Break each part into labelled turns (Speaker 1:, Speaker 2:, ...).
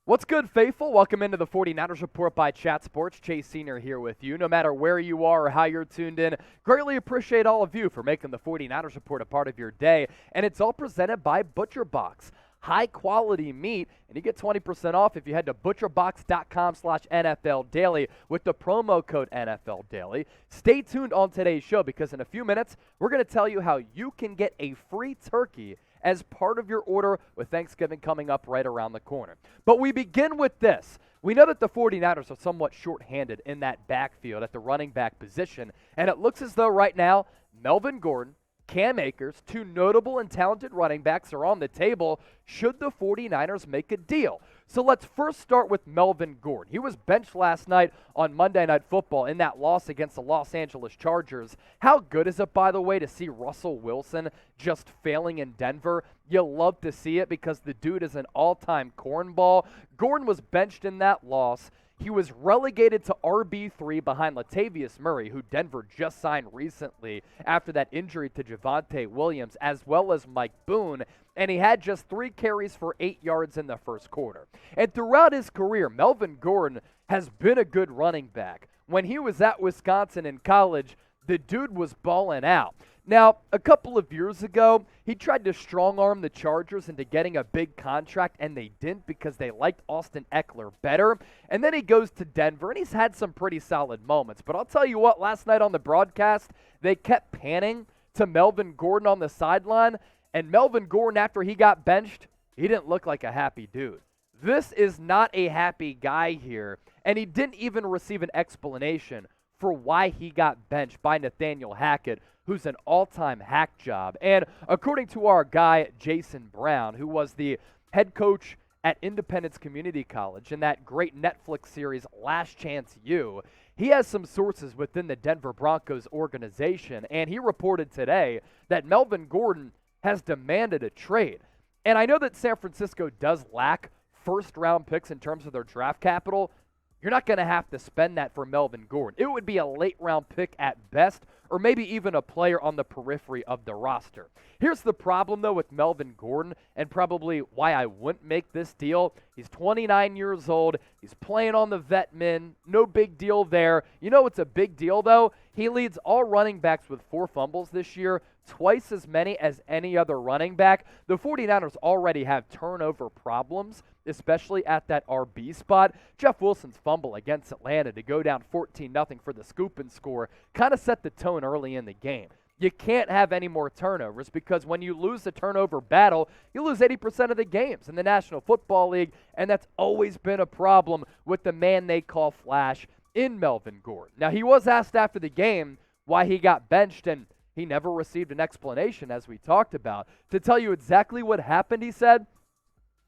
Speaker 1: What's good, faithful? Welcome into the 49ers Report by Chat Sports. Chase Sr. here with you. No matter where you are or how you're tuned in, greatly appreciate all of you for making the 49ers Report a part of your day. And it's all presented by ButcherBox. High-quality meat, and you get 20% off if you head to butcherbox.com/NFL Daily with the promo code NFL Daily. Stay tuned on today's show because in a few minutes, we're going to tell you how you can get a free turkey as part of your order with Thanksgiving coming up right around the corner. But we begin with this. We know that the 49ers are somewhat shorthanded in that backfield at the running back position, and it looks as though right now Melvin Gordon, Cam Akers, two notable and talented running backs are on the table should the 49ers make a deal. So let's first start with Melvin Gordon. He was benched last night on Monday Night Football in that loss against the Los Angeles Chargers. How good is it, by the way, to see Russell Wilson just failing in Denver? You love to see it because the dude is an all-time cornball. Gordon was benched in that loss. He was relegated to RB3 behind Latavius Murray, who Denver just signed recently after that injury to Javonte Williams, as well as Mike Boone, and he had just 3 carries for 8 yards in the first quarter. And throughout his career, Melvin Gordon has been a good running back. When he was at Wisconsin in college, the dude was balling out. Now, a couple of years ago, he tried to strong-arm the Chargers into getting a big contract, and they didn't because they liked Austin Eckler better. And then he goes to Denver, and he's had some pretty solid moments. But I'll tell you what, last night on the broadcast, they kept panning to Melvin Gordon on the sideline, and Melvin Gordon, after he got benched, he didn't look like a happy dude. This is not a happy guy here, and he didn't even receive an explanation for why he got benched by Nathaniel Hackett, who's an all-time hack job. And according to our guy, Jason Brown, who was the head coach at Independence Community College in that great Netflix series, Last Chance U, he has some sources within the Denver Broncos organization, and he reported today that Melvin Gordon has demanded a trade. And I know that San Francisco does lack first-round picks in terms of their draft capital. You're not going to have to spend that for Melvin Gordon. It would be a late-round pick at best, or maybe even a player on the periphery of the roster. Here's the problem, though, with Melvin Gordon, and probably why I wouldn't make this deal. He's 29 years old. He's playing on the vet min. No big deal there. You know what's a big deal, though? He leads all running backs with 4 fumbles this year, twice as many as any other running back. The 49ers already have turnover problems, especially at that RB spot. Jeff Wilson's fumble against Atlanta to go down 14-0 for the scoop and score kind of set the tone early in the game. You can't have any more turnovers because when you lose the turnover battle, you lose 80% of the games in the National Football League, and that's always been a problem with the man they call Flash in Melvin Gordon. Now, he was asked after the game why he got benched, and he never received an explanation, as we talked about. To tell you exactly what happened, he said,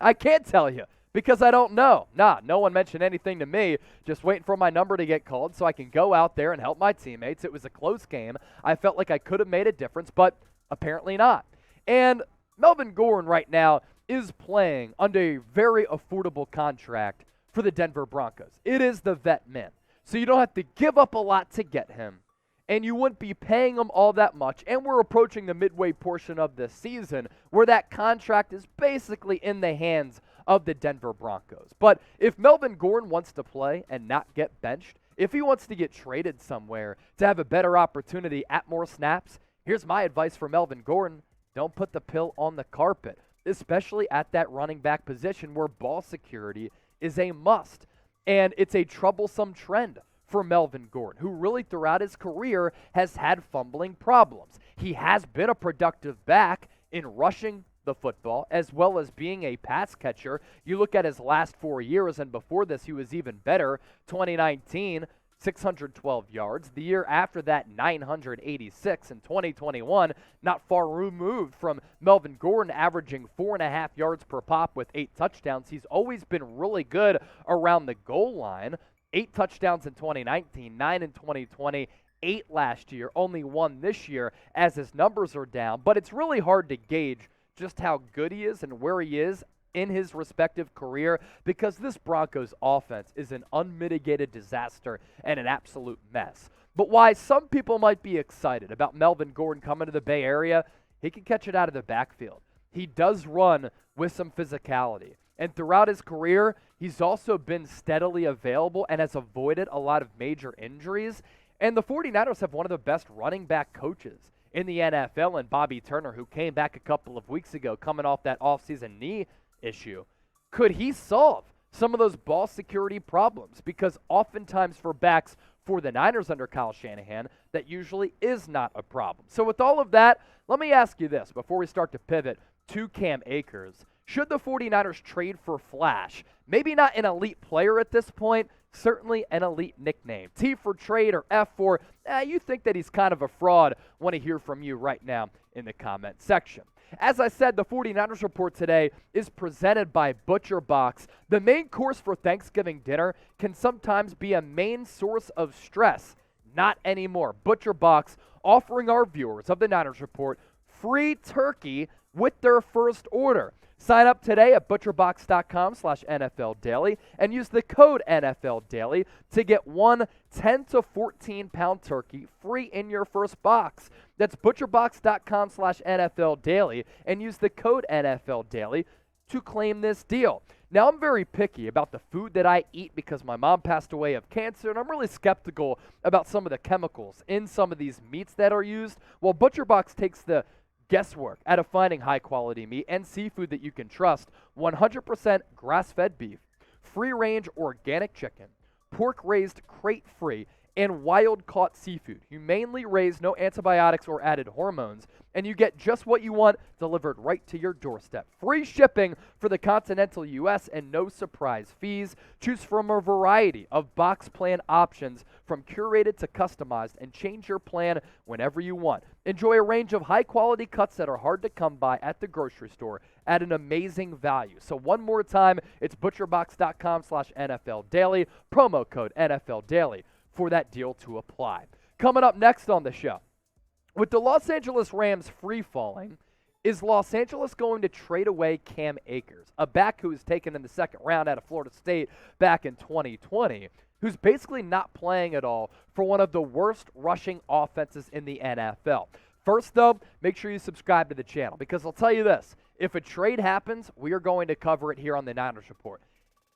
Speaker 1: "I can't tell you because I don't know. No one mentioned anything to me. Just waiting for my number to get called so I can go out there and help my teammates. It was a close game. I felt like I could have made a difference, but apparently not." And Melvin Gordon right now is playing under a very affordable contract for the Denver Broncos. It is the vet min. So you don't have to give up a lot to get him, and you wouldn't be paying him all that much. And we're approaching the midway portion of this season where that contract is basically in the hands of the Denver Broncos. But if Melvin Gordon wants to play and not get benched, if he wants to get traded somewhere to have a better opportunity at more snaps, here's my advice for Melvin Gordon. Don't put the pill on the carpet, especially at that running back position where ball security is a must. And it's a troublesome trend for Melvin Gordon, who really throughout his career has had fumbling problems. He has been a productive back in rushing the football as well as being a pass catcher. You look at his last 4 years, and before this he was even better. 2019, 612 yards. The year after that, 986. In 2021, not far removed from Melvin Gordon averaging 4.5 yards per pop with 8 touchdowns. He's always been really good around the goal line. 8 touchdowns in 2019, 9 in 2020, 8 last year, only 1 this year as his numbers are down. But it's really hard to gauge just how good he is and where he is in his respective career because this Broncos offense is an unmitigated disaster and an absolute mess. But why some people might be excited about Melvin Gordon coming to the Bay Area, he can catch it out of the backfield. He does run with some physicality. And throughout his career, He's also been steadily available and has avoided a lot of major injuries. And the 49ers have one of the best running back coaches in the NFL, and Bobby Turner, who came back a couple of weeks ago coming off that offseason knee issue. Could he solve some of those ball security problems? Because oftentimes for backs for the Niners under Kyle Shanahan, that usually is not a problem. So with all of that, let me ask you this before we start to pivot to Cam Akers. Should the 49ers trade for Flash? Maybe not an elite player at this point, certainly an elite nickname. T for trade or F for, you think that he's kind of a fraud. Want to hear from you right now in the comment section. As I said, the 49ers report today is presented by Butcher Box. The main course for Thanksgiving dinner can sometimes be a main source of stress. Not anymore. Butcher Box offering our viewers of the Niners report free turkey with their first order. Sign up today at butcherbox.com/NFL Daily and use the code NFL Daily to get one 10 to 14 pound turkey free in your first box. That's butcherbox.com/NFL Daily and use the code NFL Daily to claim this deal. Now, I'm very picky about the food that I eat because my mom passed away of cancer, and I'm really skeptical about some of the chemicals in some of these meats that are used. Well, ButcherBox takes the guesswork out of finding high-quality meat and seafood that you can trust. 100% grass-fed beef, free-range organic chicken, pork-raised crate-free, and wild-caught seafood. Humanely raised, no antibiotics or added hormones, and you get just what you want delivered right to your doorstep. Free shipping for the continental U.S. and no surprise fees. Choose from a variety of box plan options from curated to customized and change your plan whenever you want. Enjoy a range of high-quality cuts that are hard to come by at the grocery store at an amazing value. So one more time, it's butcherbox.com/NFL Daily, promo code NFL Daily for that deal to apply. Coming up next on the show, with the Los Angeles Rams free-falling, is Los Angeles going to trade away Cam Akers, a back who was taken in the second round out of Florida State back in 2020, who's basically not playing at all for one of the worst rushing offenses in the NFL. First, though, make sure you subscribe to the channel, because I'll tell you this, if a trade happens, we are going to cover it here on the Niners Report.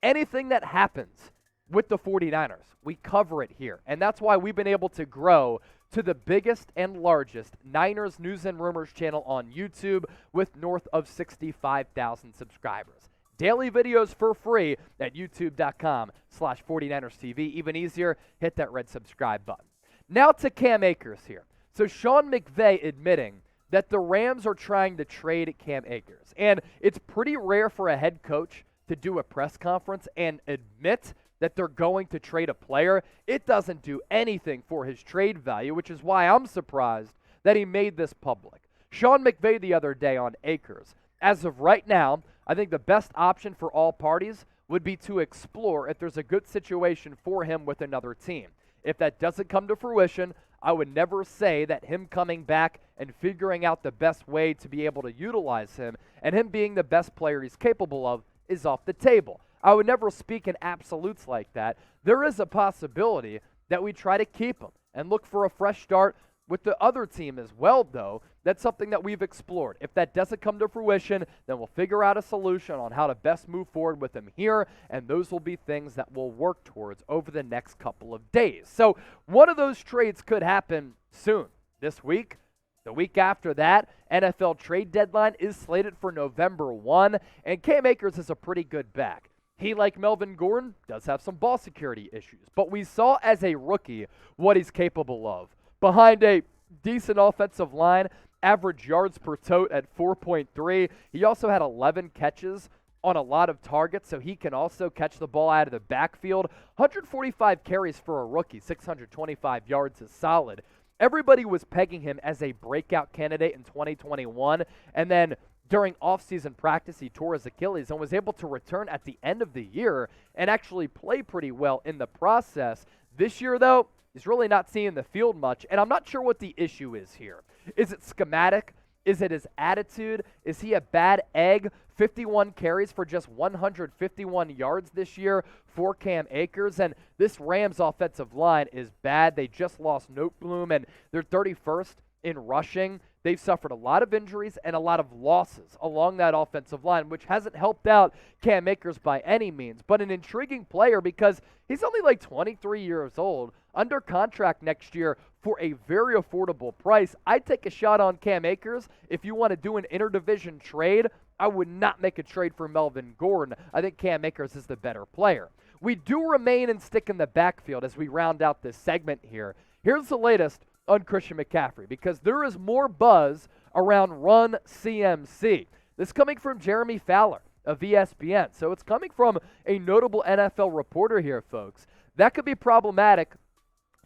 Speaker 1: Anything that happens with the 49ers, we cover it here, and that's why we've been able to grow to the biggest and largest Niners News and Rumors channel on YouTube with north of 65,000 subscribers. Daily videos for free at youtube.com/49erstv. Even easier, hit that red subscribe button. Now to Cam Akers here. So Sean McVay admitting that the Rams are trying to trade Cam Akers. And it's pretty rare for a head coach to do a press conference and admit that they're going to trade a player. It doesn't do anything for his trade value, which is why I'm surprised that he made this public. Sean McVay the other day on Akers. As of right now, I think the best option for all parties would be to explore if there's a good situation for him with another team. If that doesn't come to fruition, I would never say that him coming back and figuring out the best way to be able to utilize him and him being the best player he's capable of is off the table. I would never speak in absolutes like that. There is a possibility that we try to keep him and look for a fresh start with the other team as well, though. That's something that we've explored. If that doesn't come to fruition, then we'll figure out a solution on how to best move forward with him here, and those will be things that we'll work towards over the next couple of days. So one of those trades could happen soon, this week. The week after that, NFL trade deadline is slated for November 1, and Cam Akers is a pretty good back. He, like Melvin Gordon, does have some ball security issues, but we saw as a rookie what he's capable of. Behind a decent offensive line, average yards per tote at 4.3. He also had 11 catches on a lot of targets, so he can also catch the ball out of the backfield. 145 carries for a rookie, 625 yards is solid. Everybody was pegging him as a breakout candidate in 2021, and then during offseason practice, he tore his Achilles and was able to return at the end of the year and actually play pretty well in the process. This year, though, he's really not seeing the field much, and I'm not sure what the issue is here. Is it schematic? Is it his attitude? Is he a bad egg? 51 carries for just 151 yards this year for Cam Akers, and this Rams offensive line is bad. They just lost Noteboom, and they're 31st in rushing. they've suffered a lot of injuries and a lot of losses along that offensive line, which hasn't helped out Cam Akers by any means, but an intriguing player because he's only like 23 years old, under contract next year for a very affordable price. I'd take a shot on Cam Akers. If you want to do an interdivision trade, I would not make a trade for Melvin Gordon. I think Cam Akers is the better player. We do remain and stick in the backfield as we round out this segment here. Here's the latest on Christian McCaffrey, because there is more buzz around Run CMC. This coming from Jeremy Fowler of ESPN. So it's coming from a notable NFL reporter here, folks. That could be problematic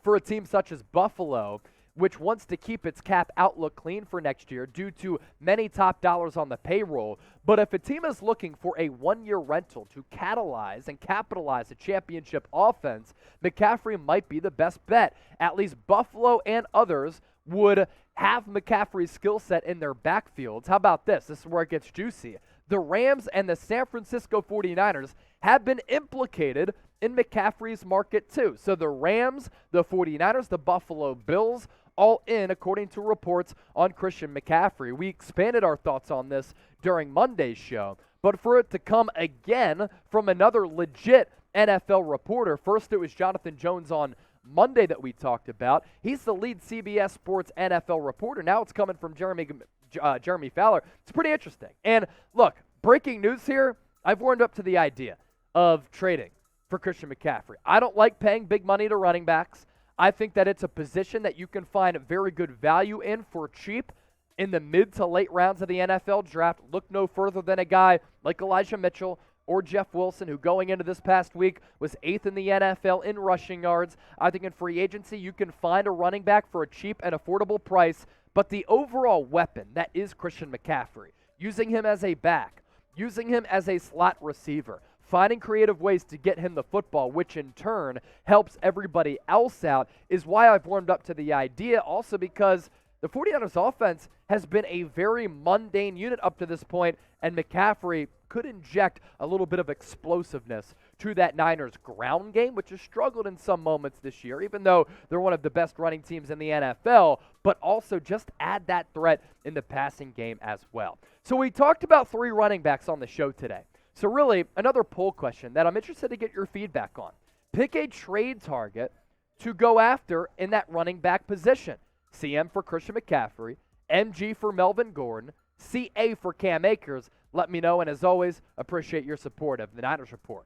Speaker 1: for a team such as Buffalo, which wants to keep its cap outlook clean for next year due to many top dollars on the payroll. But if a team is looking for a one-year rental to catalyze and capitalize a championship offense, McCaffrey might be the best bet. At least Buffalo and others would have McCaffrey's skill set in their backfields. How about this? This is where it gets juicy. The Rams and the San Francisco 49ers have been implicated in McCaffrey's market too. So the Rams, the 49ers, the Buffalo Bills, all in, according to reports on Christian McCaffrey. We expanded our thoughts on this during Monday's show, but for it to come again from another legit NFL reporter, first it was Jonathan Jones on Monday that we talked about. He's the lead CBS Sports NFL reporter. Now it's coming from Jeremy Fowler. It's pretty interesting. And look, breaking news here, I've warmed up to the idea of trading for Christian McCaffrey. I don't like paying big money to running backs. I think that it's a position that you can find very good value in for cheap in the mid to late rounds of the NFL draft. Look no further than a guy like Elijah Mitchell or Jeff Wilson, who going into this past week was 8th in the NFL in rushing yards. I think in free agency you can find a running back for a cheap and affordable price, but the overall weapon that is Christian McCaffrey, using him as a back, using him as a slot receiver, finding creative ways to get him the football, which in turn helps everybody else out, is why I've warmed up to the idea. Also because the 49ers offense has been a very mundane unit up to this point, and McCaffrey could inject a little bit of explosiveness to that Niners ground game, which has struggled in some moments this year, even though they're one of the best running teams in the NFL, but also just add that threat in the passing game as well. So we talked about 3 running backs on the show today. So really, another poll question that I'm interested to get your feedback on. Pick a trade target to go after in that running back position. CM for Christian McCaffrey, MG for Melvin Gordon, CA for Cam Akers. Let me know, and as always, appreciate your support of the Niners Report.